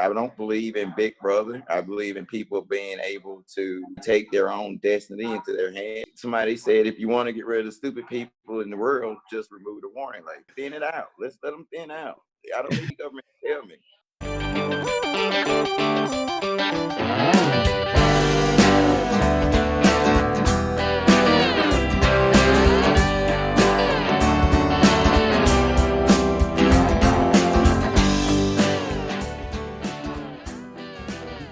I don't believe in Big Brother. I believe in people being able to take their own destiny into their hands. Somebody said, if you want to get rid of stupid people in the world, just remove the warning label. Thin it out. Let's let them thin out. I don't need the government to tell me.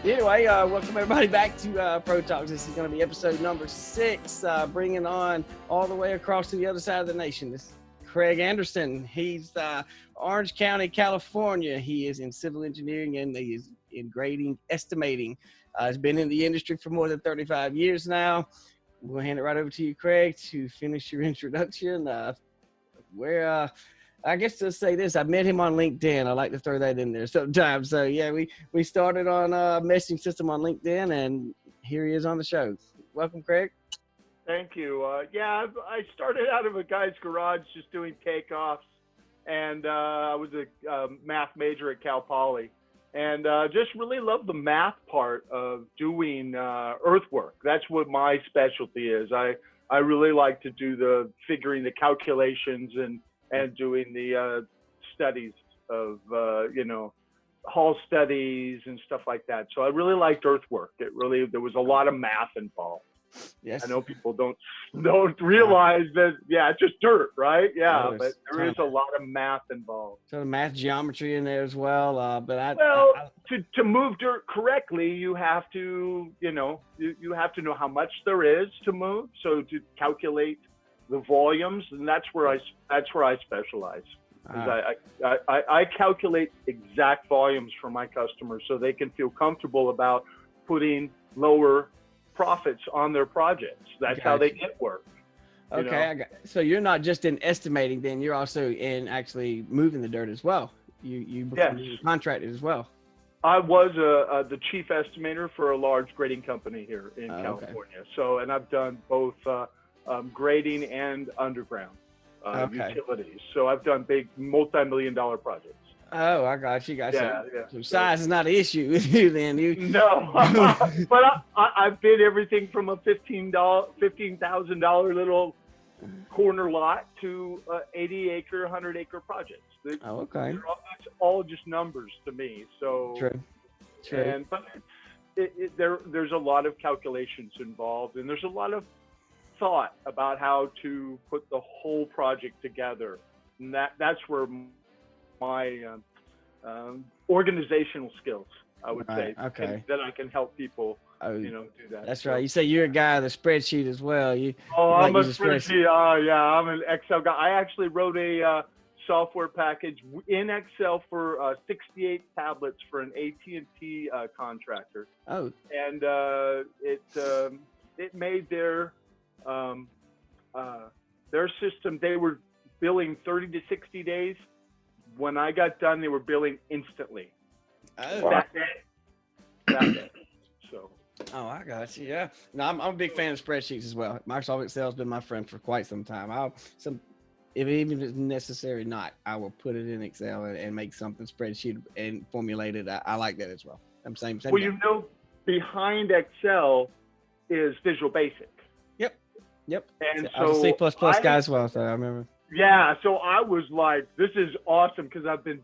Anyway, welcome everybody back to ProTalks. This is going to be episode number 6, bringing on all the way across to the other side of the nation. This is Craig Anderson. He's Orange County, California. He is in civil engineering and he is in grading, estimating. He's been in the industry for more than 35 years now. We'll hand it right over to you, Craig, to finish your introduction. I guess to say this, I met him on LinkedIn. I like to throw that in there sometimes. So yeah, we started on a messaging system on LinkedIn, and here he is on the show. Welcome, Craig. Thank you. I started out of a guy's garage just doing takeoffs, and I was a math major at Cal Poly, and just really love the math part of doing earthwork. That's what my specialty is. I really like to do the figuring the calculations and doing the studies of, hall studies and stuff like that. So I really liked earthwork. There was a lot of math involved. Yes. I know people don't realize that, it's just dirt, right? Yeah, but there is a lot of math involved. So the math geometry in there as well. To move dirt correctly, you have to, you have to know how much there is to move. So to calculate the volumes, and that's where I specialize. I calculate exact volumes for my customers so they can feel comfortable about putting lower profits on their projects. That's how they get work. Okay, so you're not just in estimating, then you're also in actually moving the dirt as well. You become a contractor as well. I was the chief estimator for a large grading company here in California. So, and I've done both grading and underground utilities. So I've done big multi-million-dollar projects. Oh, I got you. So size is not an issue with you then. No, but I've bid everything from a $15,000 little corner lot to 80-acre, 100-acre projects. It's all just numbers to me. So true. But there's a lot of calculations involved, and there's a lot of thought about how to put the whole project together, and that's where my organizational skills, I would say, that I can help people, do that. That's right. You say you're a guy with a spreadsheet as well. I'm a spreadsheet. I'm an Excel guy. I actually wrote a software package in Excel for 68 tablets for an AT&T contractor. Oh. And it made their system, they were billing 30 to 60 days. When I got done, they were billing instantly. Oh. That day. So. Oh, I got you. Yeah. No, I'm a big fan of spreadsheets as well. Microsoft Excel has been my friend for quite some time. If it's necessary or not, I will put it in Excel and make something spreadsheet and formulate it. I like that as well. I'm same. Well, behind Excel is Visual Basic. Yep. And I was a C++ guy as well, so I remember. Yeah, so I was like, this is awesome because I've been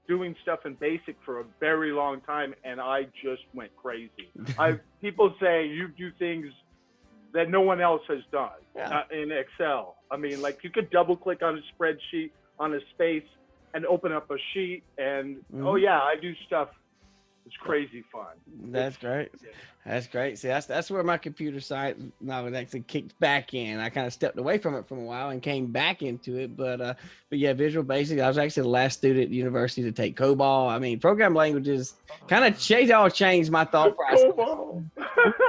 doing stuff in BASIC for a very long time, and I just went crazy. People say you do things that no one else has done in Excel. I mean, like you could double click on a spreadsheet on a space and open up a sheet, and I do stuff. It's crazy fun. That's great. That's great. See, that's where my computer science knowledge actually kicked back in. I kind of stepped away from it for a while and came back into it. But yeah, Visual Basic. I was actually the last student at university to take COBOL. I mean, program languages kind of changed my thought process. COBOL.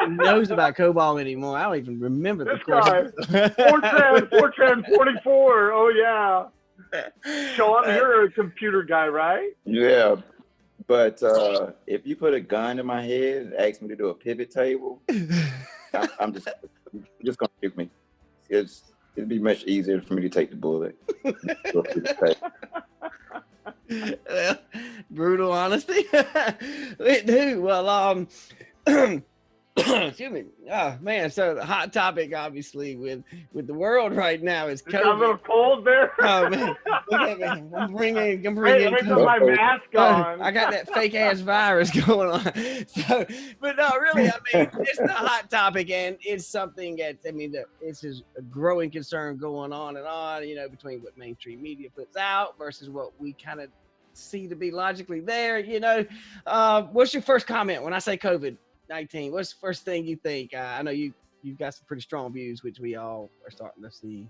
Who knows about COBOL anymore? I don't even remember the course. Fortran 44. Oh yeah. So you're a computer guy, right? Yeah. But if you put a gun in my head and ask me to do a pivot table, I'm just gonna shoot me. It'd be much easier for me to take the bullet. Well, brutal honesty. Dude, well, excuse me. Oh man, so the hot topic obviously with the world right now is It got a COVID. little cold there. Oh man, look at me. I'm bringing Wait, let me put my COVID. mask Oh, on. I got that fake ass virus going on. So, but no, really, I mean, it's the hot topic, and it's something that it's just a growing concern going on and on. You know, between what mainstream media puts out versus what we kind of see to be logically there. You know, what's your first comment when I say COVID-19? What's the first thing you think? I know you've got some pretty strong views, which we all are starting to see.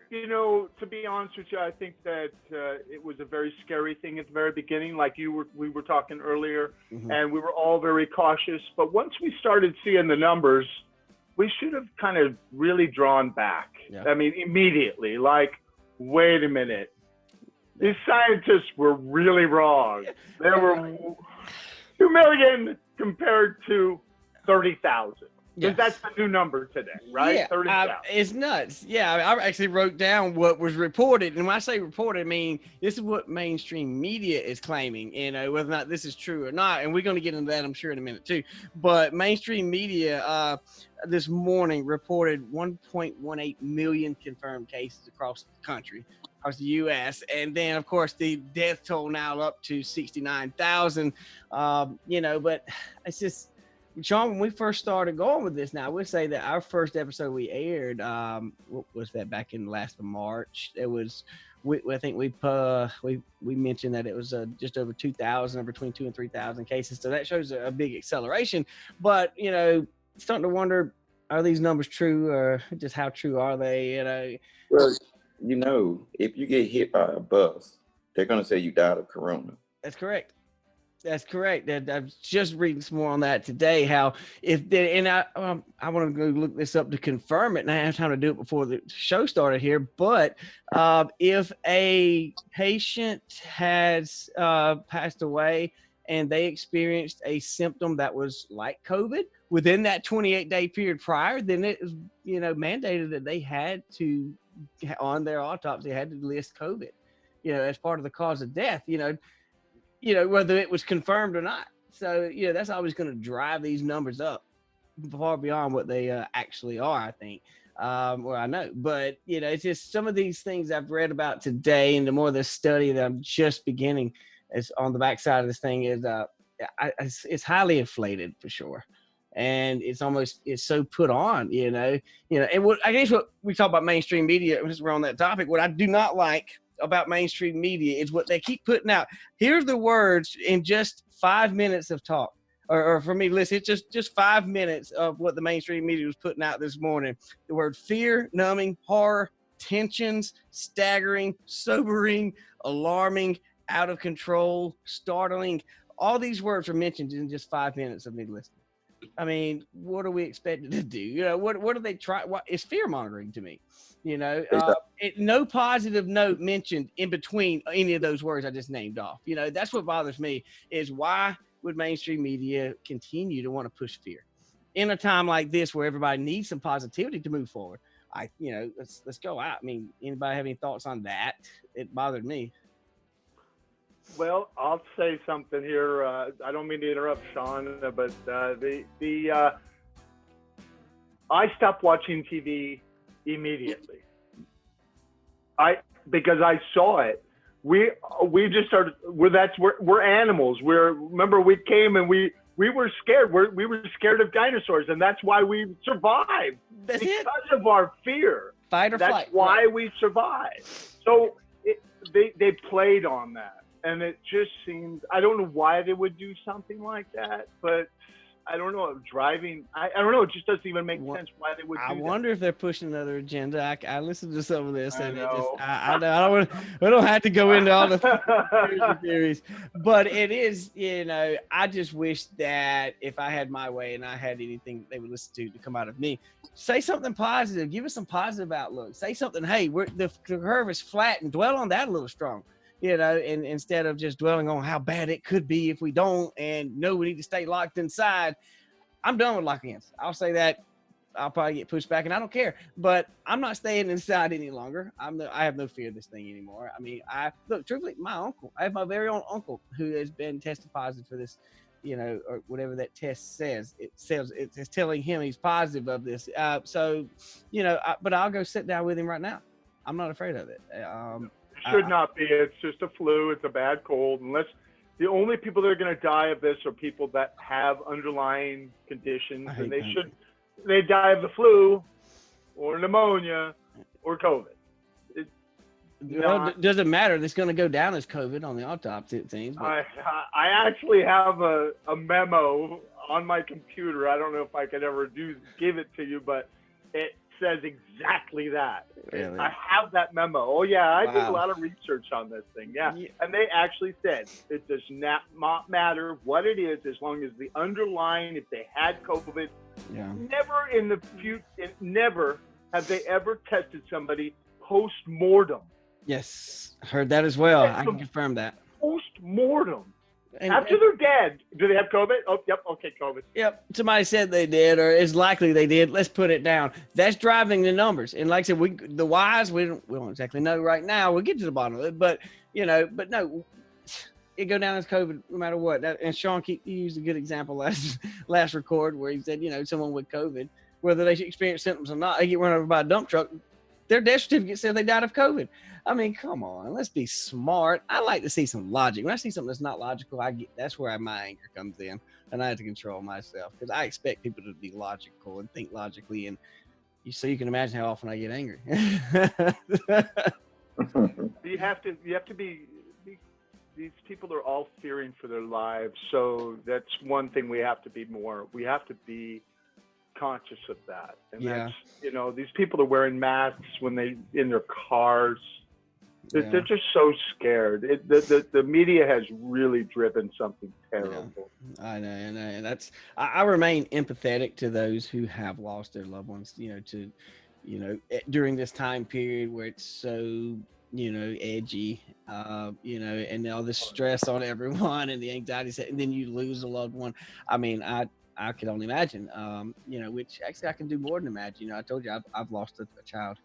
You know, to be honest with you, I think that it was a very scary thing at the very beginning, like we were talking earlier, and we were all very cautious. But once we started seeing the numbers, we should have kind of really drawn back. Yeah. I mean, immediately, like, wait a minute, these scientists were really wrong. There were 2 million compared to 30,000. Yes. That's the new number today, right? Yeah, 30,000. It's nuts. Yeah, I actually wrote down what was reported. And when I say reported, I mean, this is what mainstream media is claiming, you know, whether or not this is true or not. And we're going to get into that, I'm sure, in a minute, too. But mainstream media this morning reported 1.18 million confirmed cases across the country, across the U.S. And then, of course, the death toll now up to 69,000, you know, but it's just, Sean, when we first started going with this, now I would say that our first episode we aired, what was that, back in last of March? It was, I think we mentioned that it was just over 2,000, or between 2,000 and 3,000 cases. So that shows a big acceleration. But you know, starting to wonder, are these numbers true, or just how true are they? You know, well, you know, if you get hit by a bus, they're gonna say you died of corona. That's correct. That's correct. I was just reading some more on that today. How I want to go look this up to confirm it, and I have time to do it before the show started here. But if a patient has passed away and they experienced a symptom that was like COVID within that 28-day period prior, then it is, you know, mandated that they had to, on their autopsy, had to list COVID, you know, as part of the cause of death. You know, whether it was confirmed or not. So, you know, that's always going to drive these numbers up far beyond what they actually are, I think. Well, I know. But, you know, it's just some of these things I've read about today, and the more the study that I'm just beginning is on the backside of this thing is it's highly inflated for sure. And it's so put on, you know. And I guess what we talk about mainstream media, since we're on that topic, what I do not like about mainstream media is what they keep putting out. Here's the words in just 5 minutes of talk, or for me, listen, it's just 5 minutes of what the mainstream media was putting out this morning. The word fear, numbing, horror, tensions, staggering, sobering, alarming, out of control, startling. All these words are mentioned in just 5 minutes of me listening. I mean, what are we expected to do? You know, what do they try? It's fear mongering to me. You know, no positive note mentioned in between any of those words I just named off. You know, that's what bothers me, is why would mainstream media continue to want to push fear in a time like this where everybody needs some positivity to move forward? Let's go out. I mean, anybody have any thoughts on that? It bothered me. Well, I'll say something here. I don't mean to interrupt, Sean, but I stopped watching TV immediately. Because I saw it. We just started. We're animals. Remember, we came and we were scared. We were scared of dinosaurs, and that's why we survived. Because of our fear. Fight or flight. That's why we survived. So they played on that. And it just seems, I don't know why they would do something like that, but I don't know, driving, I don't know, it just doesn't even make sense why they would do that. I wonder if they're pushing another agenda. I listened to some of this, and I we don't have to go into all the theories, but it is, you know, I just wish that if I had my way and I had anything they would listen to come out of me, say something positive, give us some positive outlook, say something, hey, the curve is flat, and dwell on that a little strong. You know, and instead of just dwelling on how bad it could be if we don't, and no, we need to stay locked inside. I'm done with lock-ins. I'll say that I'll probably get pushed back, and I don't care. But I'm not staying inside any longer. I have no fear of this thing anymore. I mean, look, truthfully, I have my very own uncle who has been tested positive for this, or whatever that test says. It's telling him he's positive of this. So, but I'll go sit down with him right now. I'm not afraid of it. It should not be. It's just a flu. It's a bad cold. Unless the only people that are going to die of this are people that have underlying conditions, and they die of the flu or pneumonia or COVID. It doesn't matter. It's going to go down as COVID on the autopsy, it seems. I actually have a memo on my computer. I don't know if I could ever give it to you, but it says exactly that. Really? I have that memo. Oh yeah, I did a lot of research on this thing. Yeah, and they actually said it does not matter what it is as long as the underlying, if they had COVID. Yeah. Never in the future, never have they ever tested somebody post-mortem. Yes, heard that as well. I can confirm that. Post-mortem. After they're dead, do they have COVID? Oh, yep. Okay, COVID. Yep. Somebody said they did, or it's likely they did. Let's put it down. That's driving the numbers. And like I said, the whys, we don't exactly know right now. We'll get to the bottom of it, but no, it go down as COVID no matter what. And Sean, he used a good example last record where he said, someone with COVID, whether they experience symptoms or not, they get run over by a dump truck. Their death certificate said they died of COVID. I mean, come on, let's be smart. I like to see some logic. When I see something that's not logical, that's where my anger comes in, and I have to control myself because I expect people to be logical and think logically. And so you can imagine how often I get angry. You have to be. These people are all fearing for their lives, so that's one thing we have to be conscious of that. And that's, these people are wearing masks when they in their cars. They're just so scared. The media has really driven something terrible. Yeah, I know, and I remain empathetic to those who have lost their loved ones. During this time period where it's so edgy, and all the stress on everyone and the anxiety, and then you lose a loved one. I mean, I can only imagine, which actually I can do more than imagine. I told you I've lost a child.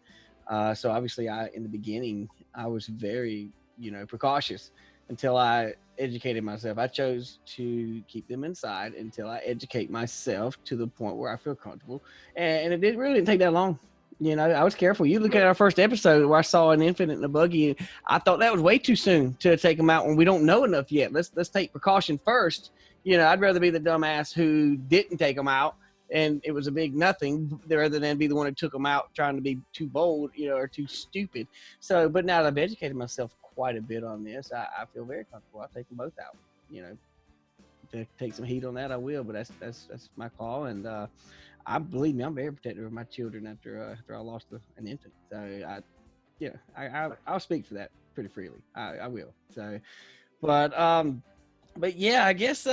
So obviously in the beginning, I was very, precautious until I educated myself. I chose to keep them inside until I educate myself to the point where I feel comfortable. And it really didn't take that long. I was careful. You look at our first episode where I saw an infant in a buggy. I thought that was way too soon to take them out when we don't know enough yet. Let's take precaution first. I'd rather be the dumbass who didn't take them out and it was a big nothing rather than be the one who took them out trying to be too bold, or too stupid. So, but now that I've educated myself quite a bit on this, I feel very comfortable. I'll take them both out. To take some heat on that, I will, but that's my call. And I believe me, I'm very protective of my children after I lost an infant. So I'll speak for that pretty freely. I will. So, but yeah, I guess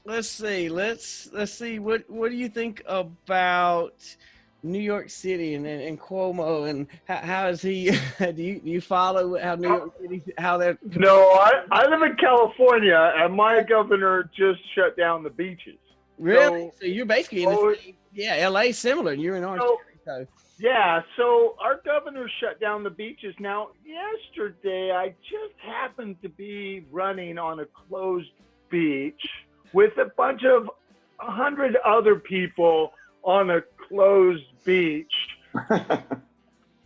let's see. What do you think about New York City and Cuomo, and how is he? Do you follow how New York City, how they're? No, I live in California, and my governor just shut down the beaches. Really? So you're basically in the same, LA similar. You're in Orange County. Yeah, so our governor shut down the beaches. Now, yesterday, I just happened to be running on a closed beach with a bunch of 100 other people on a closed beach,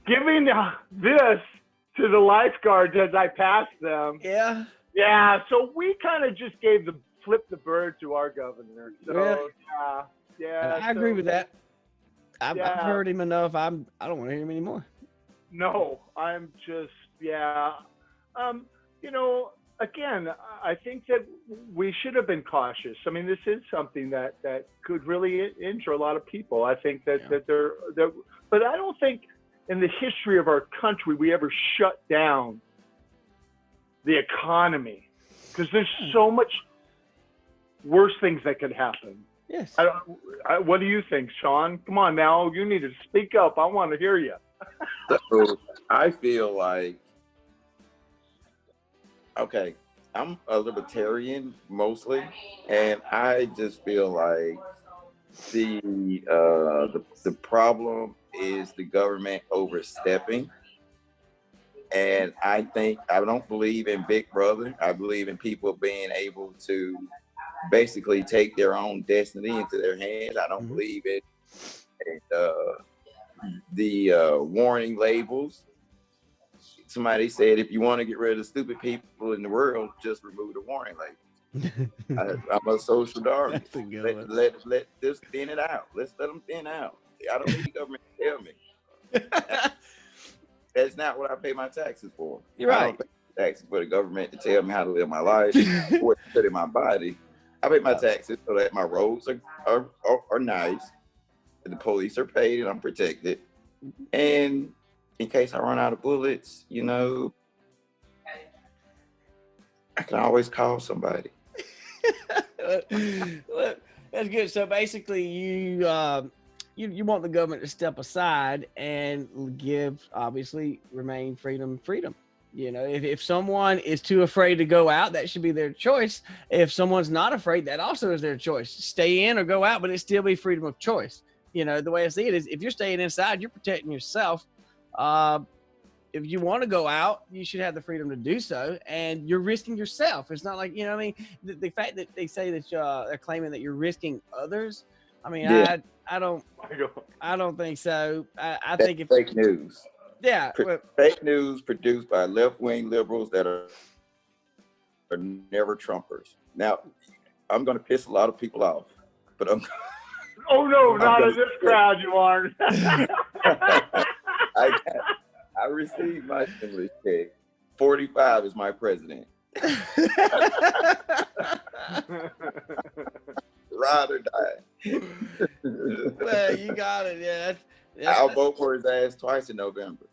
giving this to the lifeguards as I passed them. Yeah. Yeah, so we kind of just flipped the bird to our governor. So, really? Yeah. I agree with that. I've heard him enough. I don't want to hear him anymore. No, I'm just, again, I think that we should have been cautious. I mean, this is something that could really injure a lot of people. I think that but I don't think in the history of our country we ever shut down the economy, because there's so much worse things that could happen. Yes. What do you think, Sean? Come on now, you need to speak up. I want to hear you. So I feel like, okay, I'm a libertarian mostly, and I just feel like the problem is the government overstepping. And I don't believe in Big Brother. I believe in people being able to basically take their own destiny into their hands. I don't believe in the warning labels. Somebody said, if you want to get rid of the stupid people in the world, just remove the warning labels. I'm a social Darwin. Let this thin it out. Let's let them thin out. I don't need the government to tell me. That's not what I pay my taxes for. You're right. I don't pay taxes for the government to tell me how to live my life, what to put in my body. I pay my taxes so that my roads are nice, the police are paid, and I'm protected. And in case I run out of bullets, you know, I can always call somebody. Well, that's good. So basically, you want the government to step aside and remain freedom. You know, if someone is too afraid to go out, that should be their choice. If someone's not afraid, that also is their choice. Stay in or go out, but it still be freedom of choice. You know, the way I see it is, if you're staying inside, you're protecting yourself. If you want to go out, you should have the freedom to do so, and you're risking yourself. It's not like, you know what I mean? The fact that they say that they're claiming that you're risking others, I mean, yeah. I don't think so. I think if fake news. Yeah. Fake news produced by left-wing liberals that are never Trumpers. Now, I'm going to piss a lot of people off, but I'm... Oh, no, not in this crowd, you aren't. I received my English check. 45 is my president. Ride or die. Well, you got it. Yeah. I'll vote for his ass twice in November.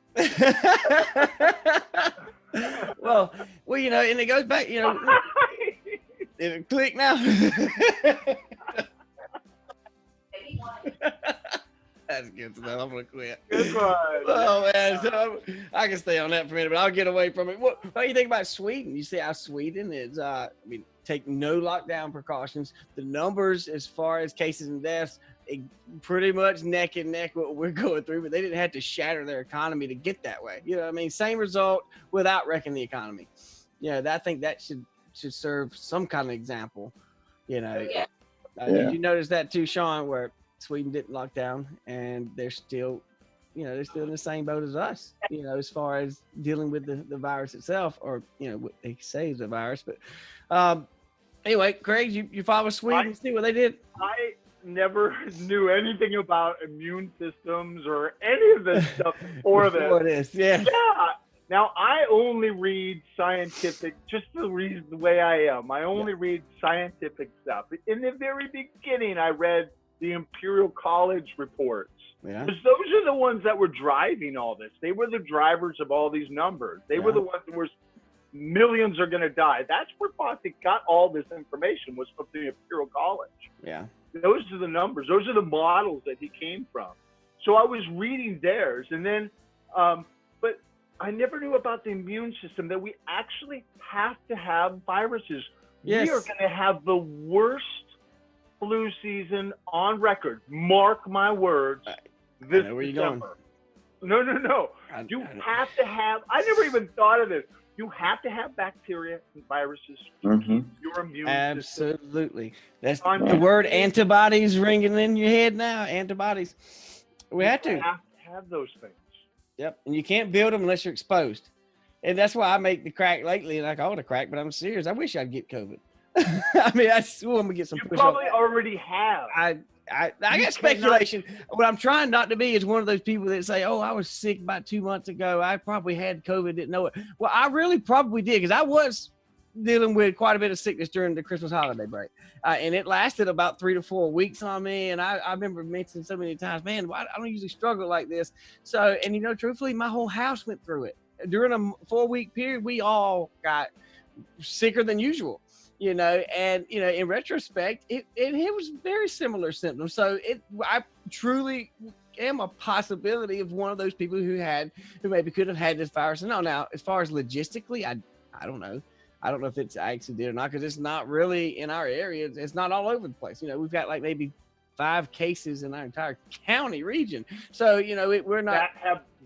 well, you know, and it goes back, you know, did it click now? That's good to know. I'm gonna quit. Good one. Oh man, so I can stay on that for a minute, but I'll get away from it. What do you think about Sweden? You see how Sweden is? I mean, take no lockdown precautions. The numbers as far as cases and deaths, pretty much neck and neck what we're going through, but they didn't have to shatter their economy to get that way. You know what I mean? Same result without wrecking the economy. You know, I think that should serve some kind of example. You know, did you notice that too, Sean, where Sweden didn't lock down and they're still in the same boat as us, you know, as far as dealing with the virus itself, or, you know, what they say is a virus. But anyway, Craig, you follow Sweden, see what they did? I never knew anything about immune systems or any of this stuff before this. Yeah. Now, I only read scientific, just the way I am. I only read scientific stuff. In the very beginning, I read the Imperial College reports. Yeah. Because those are the ones that were driving all this. They were the drivers of all these numbers. They were the ones that were millions are going to die. That's where Fonte got all this information, was from the Imperial College. Yeah. Those are the numbers. Those are the models that he came from. So I was reading theirs, and then, but I never knew about the immune system, that we actually have to have viruses. Yes. We are going to have the worst flu season on record. Mark my words. This December. No. You have to have. I never even thought of this. You have to have bacteria and viruses to keep your immune system. Absolutely. That's the word antibodies ringing in your head now. Antibodies. We have to have those things. Yep. And you can't build them unless you're exposed. And that's why I make the crack lately, and I call it a crack, but I'm serious. I wish I'd get COVID. I mean, I'm gonna get some. You probably already have. I got speculation. What I'm trying not to be is one of those people that say, "Oh, I was sick about 2 months ago. I probably had COVID, didn't know it." Well, I really probably did, because I was dealing with quite a bit of sickness during the Christmas holiday break, and it lasted about 3 to 4 weeks on me. And I remember mentioning so many times, man, I don't usually struggle like this. So, and you know, truthfully, my whole house went through it during a 4-week period. We all got sicker than usual. You know, and, you know, in retrospect, it was very similar symptoms. So I truly am a possibility of one of those people who maybe could have had this virus. Now, as far as logistically, I don't know. I don't know if it's actually did or not, because it's not really in our area. It's not all over the place. You know, we've got like maybe 5 cases in our entire county region. So, you know, we're not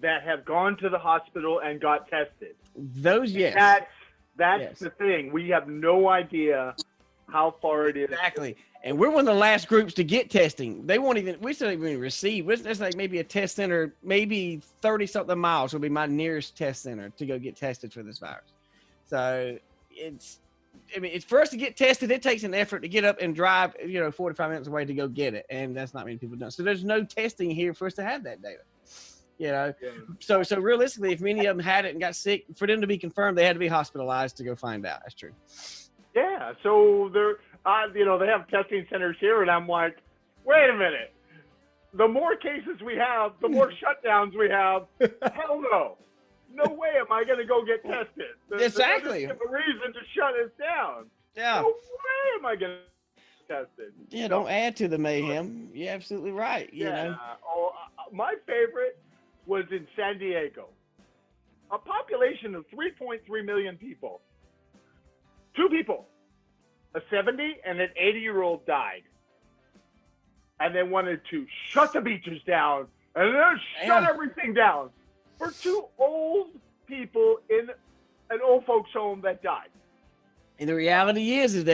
that have gone to the hospital and got tested. those. Yes. That's Yes. the thing. We have no idea how far it is. Exactly. And we're one of the last groups to get testing. We still even receive. It's like maybe a test center, maybe 30 something miles will be my nearest test center to go get tested for this virus. So it's for us to get tested, it takes an effort to get up and drive, 45 minutes away to go get it. And that's not many people done. So there's no testing here for us to have that data. Yeah. So realistically, if many of them had it and got sick, for them to be confirmed, they had to be hospitalized to go find out. That's true. Yeah. So they have testing centers here, and I'm like, wait a minute. The more cases we have, the more shutdowns we have. Hell no. No way am I going to go get tested. Exactly. There's a reason to shut us down. Yeah. No way am I going to get tested. Yeah, don't add to the mayhem. You're absolutely right. You know. My favorite was in San Diego. A population of 3.3 million people. 2 people, a 70 and an 80-year-old died. And they wanted to shut the beaches down and then shut everything down for 2 old people in an old folks home that died. And the reality is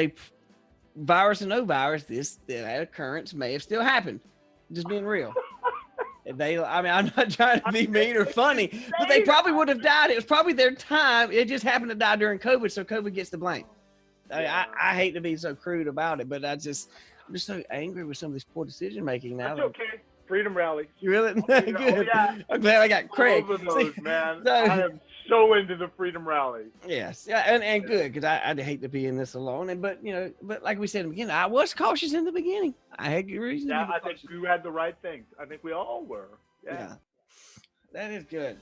virus or no virus, that occurrence may have still happened. Just being real. I'm not trying to be mean or funny, but they probably would have died. It was probably their time. It just happened to die during COVID, so COVID gets the blame. I hate to be so crude about it, but I'm just so angry with some of this poor decision making now. That's okay. Freedom rally. You really? Good. Oh, yeah. I'm glad I got Craig. All of those, man. I am so into the freedom rally. Yes, yeah, and good, because I'd hate to be in this alone. But like we said in the beginning, I was cautious in the beginning. I had good reason. Yeah, I think you had the right things. I think we all were. Yeah. That is good.